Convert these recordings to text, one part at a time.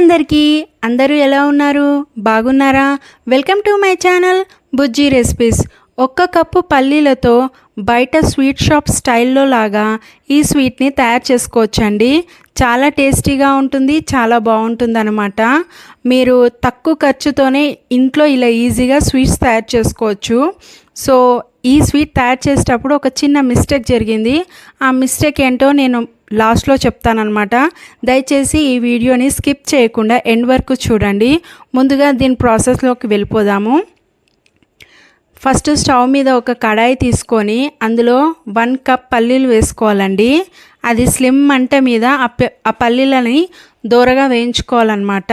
అందరికీ అందరూ ఎలా ఉన్నారు? బాగున్నారా? Welcome to my channel Bujji recipes. ఒక్క కప్పు పల్లీలతో బయట స్వీట్ షాప్ స్టైల్లో లాగా ఈ స్వీట్ని తయారు చేసుకోవచ్చండి. చాలా టేస్టీగా ఉంటుంది, చాలా బాగుంటుంది అనమాట. మీరు తక్కువ ఖర్చుతోనే ఇంట్లో ఇలా ఈజీగా స్వీట్స్ తయారు చేసుకోవచ్చు. సో ఈ స్వీట్ తయారు చేసేటప్పుడు ఒక చిన్న మిస్టేక్ జరిగింది. ఆ మిస్టేక్ ఏంటో నేను లాస్ట్లో చెప్తానన్నమాట. దయచేసి ఈ వీడియోని స్కిప్ చేయకుండా ఎండ్ వరకు చూడండి. ముందుగా దీని ప్రాసెస్లోకి వెళ్ళిపోదాము. ఫస్ట్ స్టవ్ మీద ఒక కడాయి తీసుకొని అందులో 1 కప్ పల్లీలు వేసుకోవాలండి. అది స్లిమ్ మంట మీద ఆ పల్లీలని దోరగా వేయించుకోవాలన్నమాట.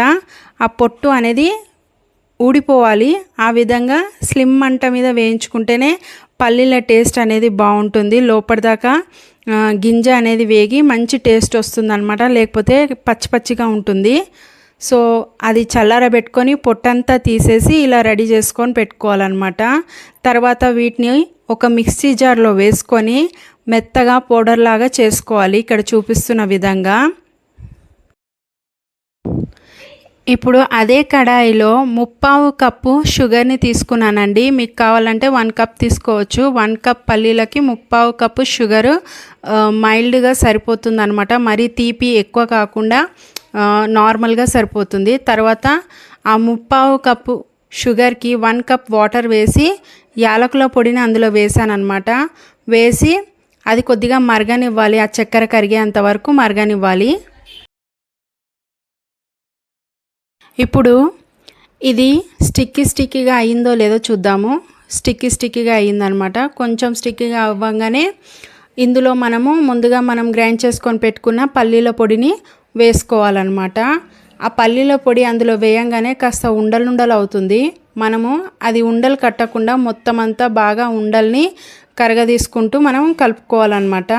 ఆ పొట్టు అనేది ఊడిపోవాలి. ఆ విధంగా స్లిమ్ మంట మీద వేయించుకుంటేనే పల్లీల టేస్ట్ అనేది బాగుంటుంది. లోపటిదాకా గింజ అనేది వేగి మంచి టేస్ట్ వస్తుందన్నమాట. లేకపోతే పచ్చి పచ్చిగా ఉంటుంది. సో అది చల్లారబెట్టుకొని పొట్టంతా తీసేసి ఇలా రెడీ చేసుకొని పెట్టుకోవాలన్నమాట. తర్వాత వీటిని ఒక మిక్సీ జార్లో వేసుకొని మెత్తగా పౌడర్ లాగా చేసుకోవాలి ఇక్కడ చూపిస్తున్న విధంగా. ఇప్పుడు అదే కడాయిలో 1/4 కప్పు షుగర్ని తీసుకున్నానండి. మీకు కావాలంటే 1 కప్ తీసుకోవచ్చు. 1 కప్ పల్లీలకి 1/4 కప్పు షుగరు మైల్డ్గా సరిపోతుంది అనమాట. మరీ తీపి ఎక్కువ కాకుండా నార్మల్గా సరిపోతుంది. తర్వాత ఆ 1/4 కప్పు షుగర్కి 1 కప్ వాటర్ వేసి యాలకుల పొడిని అందులో వేసాను అనమాట. వేసి అది కొద్దిగా మరగనివ్వాలి. ఆ చక్కెర కరిగేంత వరకు మరగనివ్వాలి. ఇప్పుడు ఇది స్టిక్కీగా అయ్యిందో లేదో చూద్దాము. స్టిక్కీగా అయ్యిందనమాట. కొంచెం స్టిక్కీగా అవ్వగానే ఇందులో ముందుగా మనం గ్రైండ్ చేసుకొని పెట్టుకున్న పల్లీల పొడిని వేసుకోవాలన్నమాట. ఆ పల్లీల పొడి అందులో వేయంగానే కాస్త ఉండలు అవుతుంది. అది ఉండలు కట్టకుండా మొత్తం అంతా బాగా ఉండల్ని కరగదీసుకుంటూ మనం కలుపుకోవాలన్నమాట.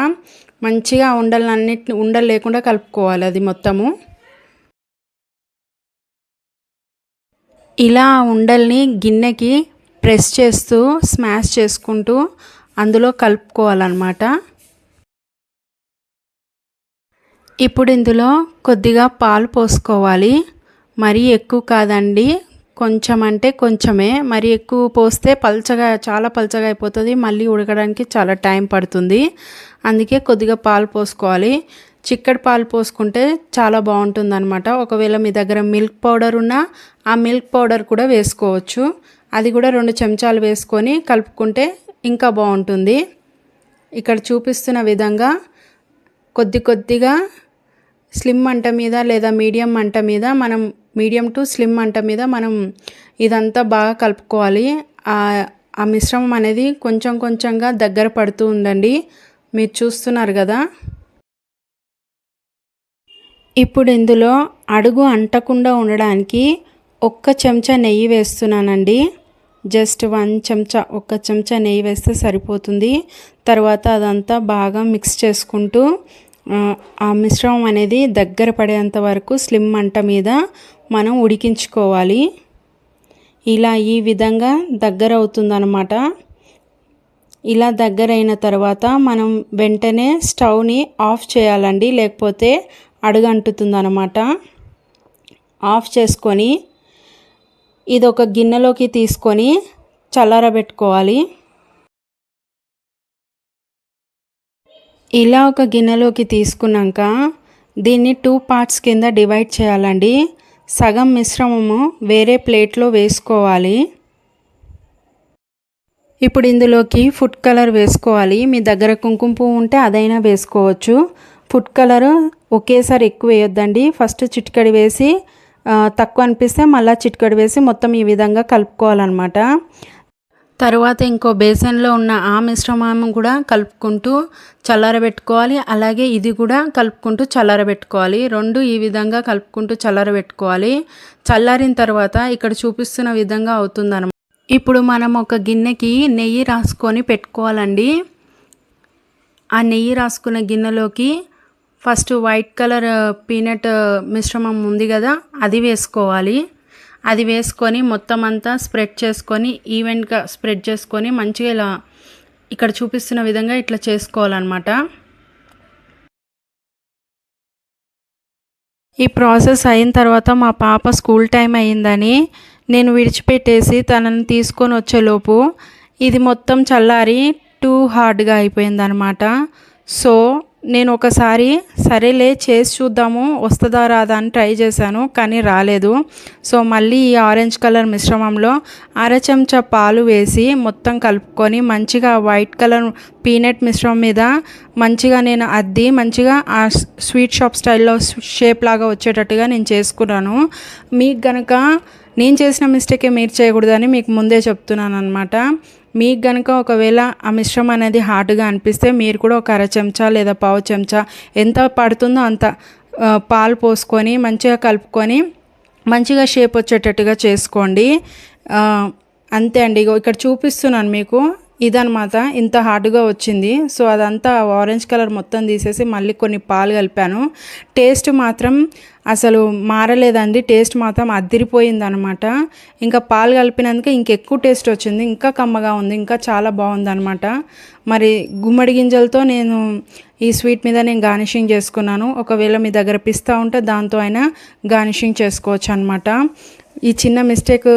మంచిగా ఉండలు లేకుండా కలుపుకోవాలి అది మొత్తము. ఇలా ఉండల్ని గిన్నెకి ప్రెస్ చేస్తూ స్మాష్ చేసుకుంటూ అందులో కలుపుకోవాలన్నమాట. ఇప్పుడు ఇందులో కొద్దిగా పాలు పోసుకోవాలి. మరీ ఎక్కువ కాదండి, కొంచెం అంటే కొంచెమే. మరీ ఎక్కువ పోస్తే చాలా పల్చగా అయిపోతుంది. మళ్ళీ ఉడకడానికి చాలా టైం పడుతుంది. అందుకే కొద్దిగా పాలు పోసుకోవాలి. చిక్కటి పాలు పోసుకుంటే చాలా బాగుంటుంది అనమాట. ఒకవేళ మీ దగ్గర మిల్క్ పౌడర్ ఉన్నా ఆ మిల్క్ పౌడర్ కూడా వేసుకోవచ్చు. అది కూడా 2 చెంచాలు వేసుకొని కలుపుకుంటే ఇంకా బాగుంటుంది. ఇక్కడ చూపిస్తున్న విధంగా కొద్దిగా స్లిమ్ మంట మీద లేదా మీడియం మంట మీద మీడియం టు స్లిమ్ మంట మీద ఇదంతా బాగా కలుపుకోవాలి. ఆ మిశ్రమం అనేది కొంచెంగా దగ్గర పడుతూ ఉండండి. మీరు చూస్తున్నారు కదా. ఇప్పుడు ఇందులో అడుగు అంటకుండా ఉండడానికి 1 చెంచా నెయ్యి వేస్తున్నానండి. జస్ట్ 1 చెంచా, 1 చెంచా నెయ్యి వేస్తే సరిపోతుంది. తర్వాత అదంతా బాగా మిక్స్ చేసుకుంటూ ఆ మిశ్రమం అనేది దగ్గర పడేంత వరకు స్లిమ్ మంట మీద మనం ఉడికించుకోవాలి. ఇలా ఈ విధంగా దగ్గర అవుతుందన్నమాట. ఇలా దగ్గర అయిన తర్వాత మనం వెంటనే స్టవ్ని ఆఫ్ చేయాలండి. లేకపోతే అడుగంటుతుందన్నమాట. ఆఫ్ చేసుకొని ఇది ఒక గిన్నెలోకి తీసుకొని చల్లారబెట్టుకోవాలి. ఇలా ఒక గిన్నెలోకి తీసుకున్నాక దీన్ని 2 పార్ట్స్ కింద డివైడ్ చేయాలండి. సగం మిశ్రమము వేరే ప్లేట్లో వేసుకోవాలి. ఇప్పుడు ఇందులోకి ఫుడ్ కలర్ వేసుకోవాలి. మీ దగ్గర కుంకుమ పువ్వు ఉంటే అదైనా వేసుకోవచ్చు. ఫుడ్ కలర్ ఒకేసారి ఎక్కువ వేయొద్దండి. ఫస్ట్ చిటికెడు వేసి తక్కువ అనిపిస్తే మళ్ళీ చిటికెడు వేసి మొత్తం ఈ విధంగా కలుపుకోవాలన్నమాట. తర్వాత ఇంకో బేసన్లో ఉన్న ఆ మిశ్రమం కూడా కలుపుకుంటూ చల్లారబెట్టుకోవాలి. అలాగే ఇది కూడా కలుపుకుంటూ చల్లారబెట్టుకోవాలి. 2 ఈ విధంగా కలుపుకుంటూ చల్లారబెట్టుకోవాలి. చల్లారిన తర్వాత ఇక్కడ చూపిస్తున్న విధంగా అవుతుందన్నమాట. ఇప్పుడు మనం ఒక గిన్నెకి నెయ్యి రాసుకొని పెట్టుకోవాలండి. ఆ నెయ్యి రాసుకున్న గిన్నెలోకి ఫస్ట్ వైట్ కలర్ పీనట్ మిశ్రమం ఉంది కదా, అది వేసుకోవాలి. అది వేసుకొని మొత్తం అంతా స్ప్రెడ్ చేసుకొని ఈవెన్గా స్ప్రెడ్ చేసుకొని మంచిగా ఇలా ఇక్కడ చూపిస్తున్న విధంగా ఇట్లా చేసుకోవాలన్నమాట. ఈ ప్రాసెస్ అయిన తర్వాత మా పాప స్కూల్ టైం అయ్యిందని నేను విడిచిపెట్టేసి తనని తీసుకొని వచ్చేలోపు ఇది మొత్తం చల్లారి టూ హార్డ్గా అయిపోయిందనమాట. సో నేను ఒకసారి సరేలే చేసి చూద్దాము వస్తుందా రాదా అని ట్రై చేశాను, కానీ రాలేదు. సో మళ్ళీ ఈ ఆరెంజ్ కలర్ మిశ్రమంలో అర చెంచా పాలు వేసి మొత్తం కలుపుకొని మంచిగా వైట్ కలర్ పీనట్ మిశ్రమం మీద మంచిగా నేను అద్ది మంచిగా ఆ స్వీట్ షాప్ స్టైల్లో షేప్ లాగా వచ్చేటట్టుగా నేను చేసుకున్నాను. మీకు కనుక నేను చేసిన మిస్టేకే మీరు చేయకూడదని మీకు ముందే చెప్తున్నాను అనమాట. మీకు కనుక ఒకవేళ ఆ మిశ్రమం అనేది హార్డ్గా అనిపిస్తే మీరు కూడా ఒక అర చెంచా లేదా పావు చెంచా ఎంత పడుతుందో అంత పాలు పోసుకొని మంచిగా కలుపుకొని మంచిగా షేప్ వచ్చేటట్టుగా చేసుకోండి. అంతే అండి. ఇక్కడ చూపిస్తున్నాను మీకు, ఇదనమాట ఇంత హార్డ్గా వచ్చింది. సో అదంతా ఆరెంజ్ కలర్ మొత్తం తీసేసి మళ్ళీ కొన్ని పాలు కలిపాను. టేస్ట్ మాత్రం అసలు మారలేదండి, టేస్ట్ మాత్రం అద్దిరిపోయింది అనమాట. ఇంకా పాలు కలిపినందుకు ఇంకెక్కువ టేస్ట్ వచ్చింది, ఇంకా కమ్మగా ఉంది, ఇంకా చాలా బాగుంది అనమాట. మరి గుమ్మడి గింజలతో నేను ఈ స్వీట్ మీద నేను గార్నిషింగ్ చేసుకున్నాను. ఒకవేళ మీ దగ్గర పిస్తా ఉంటే దాంతో అయినా గార్నిషింగ్ చేసుకోవచ్చు అనమాట. ఈ చిన్న మిస్టేక్,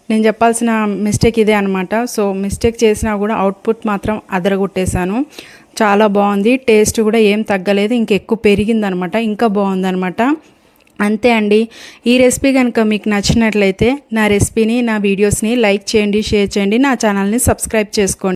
నేను చెప్పాల్సిన మిస్టేక్ ఇదే అనమాట. సో మిస్టేక్ చేసినా కూడా అవుట్పుట్ మాత్రం అదరగొట్టేశాను. చాలా బాగుంది, టేస్ట్ కూడా ఏం తగ్గలేదు, ఇంకెక్కువ పెరిగిందనమాట, ఇంకా బాగుందనమాట. అంతే అండి. ఈ రెసిపీ కనుక మీకు నచ్చినట్లయితే నా రెసిపీని, నా వీడియోస్ని లైక్ చేయండి, షేర్ చేయండి, నా ఛానల్ని సబ్స్క్రైబ్ చేసుకోండి.